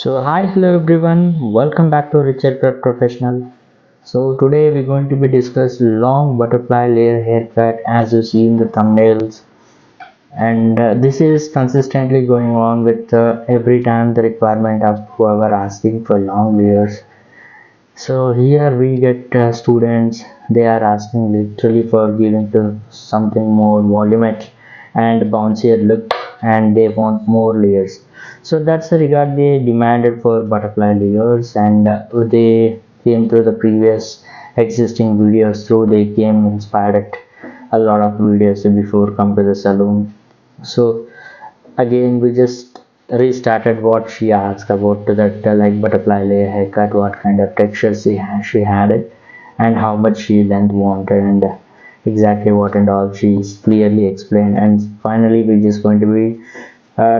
Hello everyone, welcome back to Richard Pratt Professional. Today we're going to be discuss long butterfly layer haircut as you see in the thumbnails, and this is consistently going on with every time the requirement of whoever asking for long layers. So here we get students, they are asking literally for giving to something more voluminous and bouncier look, and they want more layers. So that's the regard they demanded for butterfly layers, and they came through the previous existing videos through they came inspired a lot of videos before come to the salon. So again we just restarted what she asked about that like butterfly layer haircut, what kind of texture she had it, and how much she length wanted, and exactly what and all she's clearly explained. And finally we're just going to be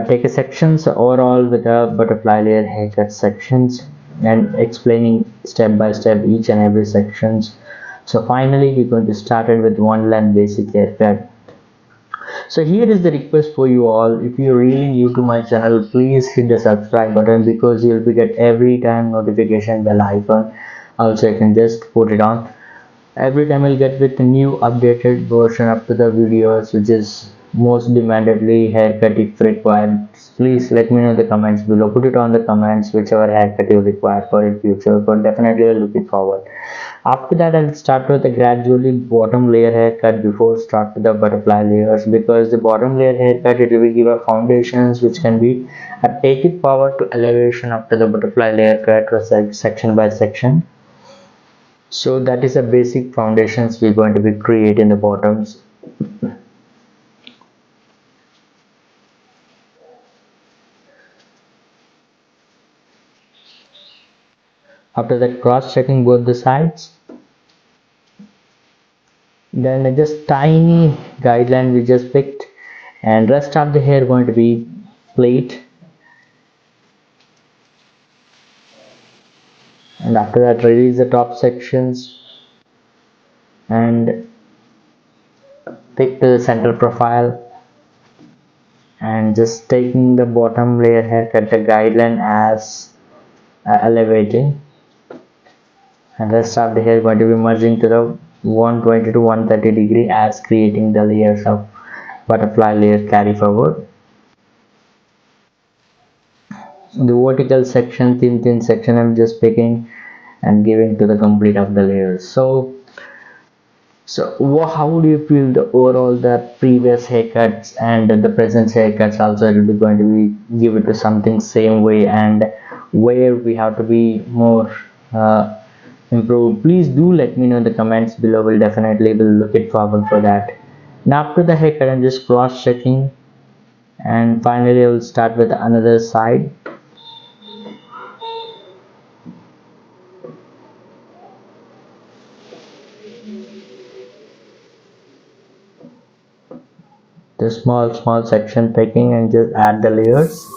take a sections overall with a butterfly layer haircut sections and explaining step by step each and every sections. So finally we're going to start it with one length basic haircut. So here is the request for you all. If you're really new to my channel, please hit the subscribe button because you'll be get every time notification bell icon. Also, you can just put it on. Every time you'll get with a new updated version up to the videos, which is most demandedly haircut if required. Please let me know in the comments below. Put it on the comments whichever haircut you require for in future. But definitely I'll look it forward. After that, I'll start with a gradually bottom layer haircut before start with the butterfly layers, because the bottom layer haircut it will give a foundations which can be take it forward to elevation after the butterfly layer cut was like section by section. So that is the basic foundations we're going to be create in the bottoms. After that, cross checking both the sides, then just tiny guideline we just picked, and rest of the hair going to be plate. And after that, release the top sections and pick the center profile, and just taking the bottom layer haircut the guideline as elevating, and rest of the hair going to be merging to the 120 to 130 degree as creating the layers of butterfly layer carry forward. The vertical section, thin section, I'm just picking and giving to the complete of the layers. So how do you feel the overall the previous haircuts and the present haircuts also will be going to be give it to something same way, and where we have to be more improved? Please do let me know in the comments below. We'll definitely will look it forward for that. Now after the haircut, I'm just cross checking, and finally I will start with another side. The small section picking and just add the layers.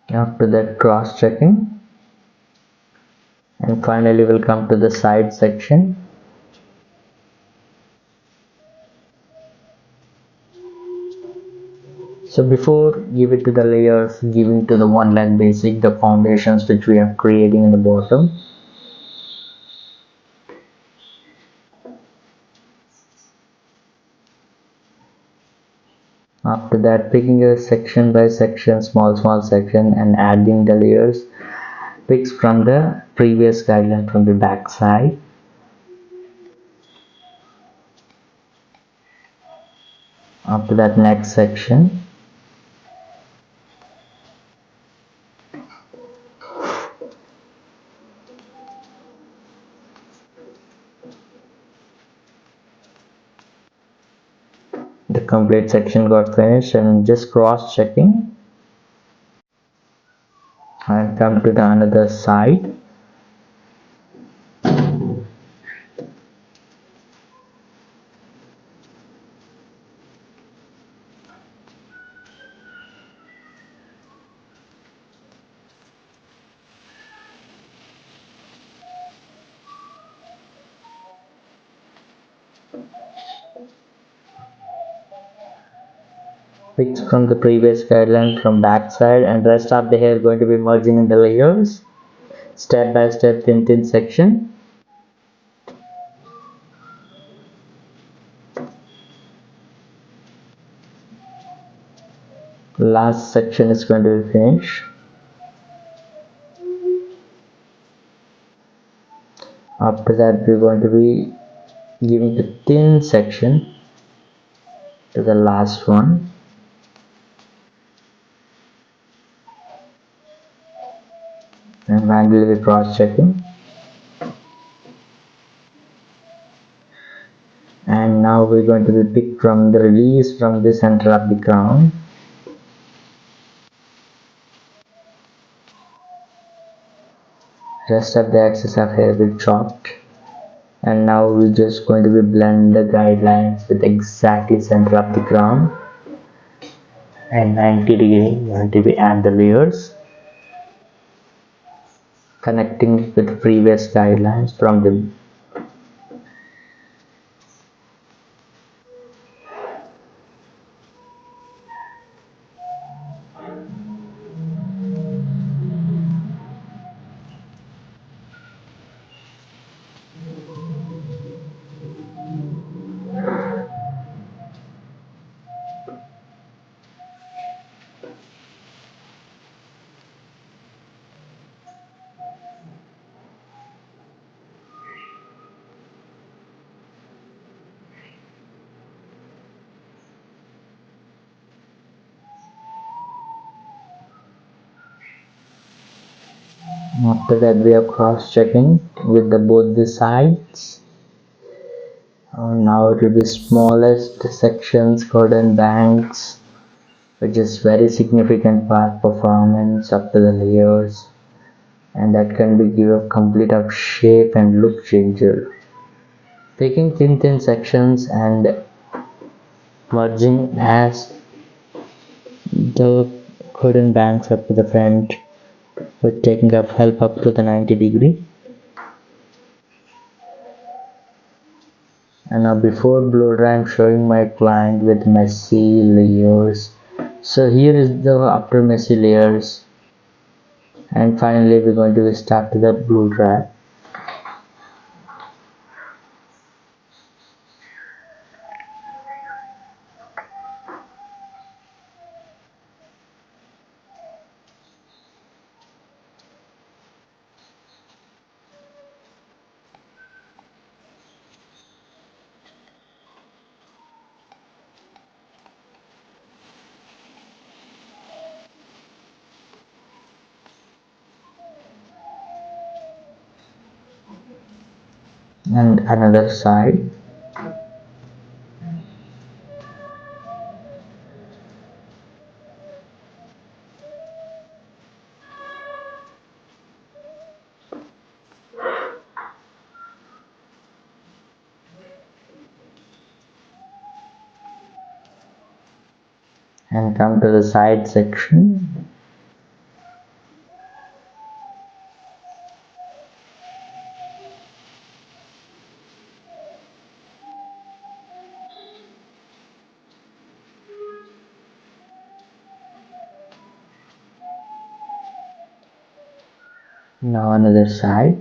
After that, cross checking, and finally we'll come to the side section. So before give it to the layers, giving to the one line basic, the foundations which we are creating in the bottom. After that, picking a section by section, small section, and adding the layers picks from the previous guideline from the back side. After that, next section. The complete section got finished, and just cross checking and come to the another side. Picked from the previous guideline from back side, and rest of the hair going to be merging in the layers, step by step, thin section. Last section is going to be finished. After that, we're going to be giving the thin section to the last one. And manually cross checking. And now we're going to be picked from the release from the center of the crown. Rest of the excess of hair will chopped. And now we're just going to be blend the guidelines with exactly center of the crown. And 90-degree, we're going to be add the layers, connecting with the previous guidelines from the after that we are cross checking with the both the sides. Now it will be smallest sections, golden banks, which is very significant part performance up to the layers, and that can be give a complete of shape and look changer. Taking thin sections and merging as the golden banks up to the front with taking up help up to the 90-degree. And now before blow dry, I'm showing my client with messy layers. So here is the after messy layers, and finally we're going to start the blow dry. And another side. And come to the side section. Now another side.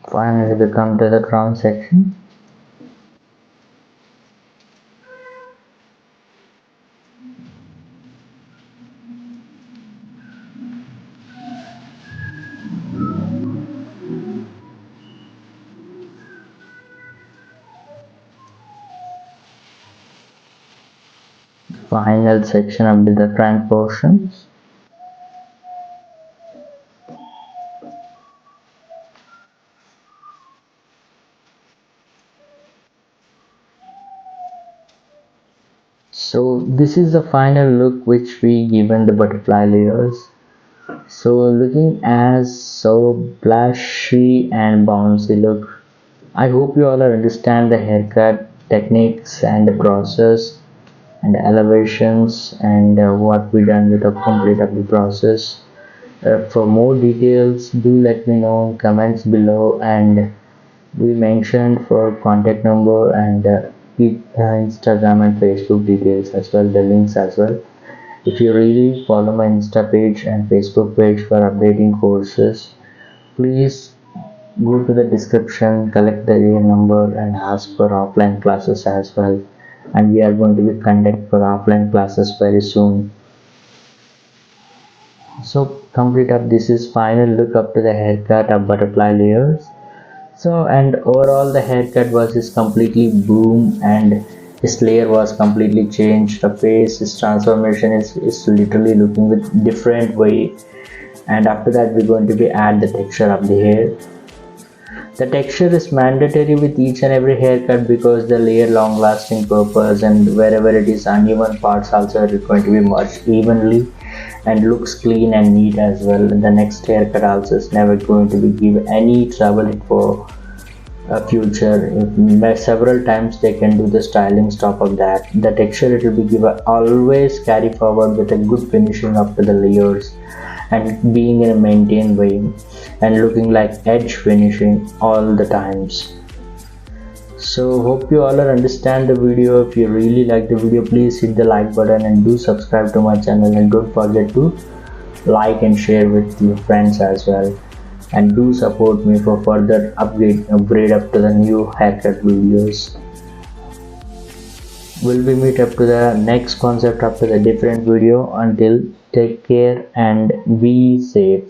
Finally we come to the crown section. Final section of the front portion. So this is the final look which we given the butterfly layers. So looking as so blushy and bouncy look. I hope you all understand the haircut techniques and the process and the elevations and what we done with the complete of the process. For more details, do let me know in comments below, and we mentioned for contact number and Instagram and Facebook details as well, the links as well. If you really follow my Insta page and Facebook page for updating courses, please go to the description, collect the area number and ask for offline classes as well. And we are going to be conduct for offline classes very soon. So complete up, this is final look up to the haircut of butterfly layers. So and overall the haircut was is completely boom, and his layer was completely changed. The face, his transformation is literally looking with different way. And after that we're going to be add the texture of the hair. The texture is mandatory with each and every haircut because the layer long lasting purpose, and wherever it is uneven parts also are going to be merged evenly and looks clean and neat as well. The next haircut also is never going to be give any trouble for a future. Several times they can do the styling stop of that. The texture it will be given always carry forward with a good finishing up to the layers and being in a maintained way and looking like edge finishing all the times. So hope you all understand the video. If you really like the video, please hit the like button and do subscribe to my channel, and don't forget to like and share with your friends as well, and do support me for further upgrade up to the new haircut videos. Will we meet up to the next concept after the different video. Until take care and be safe.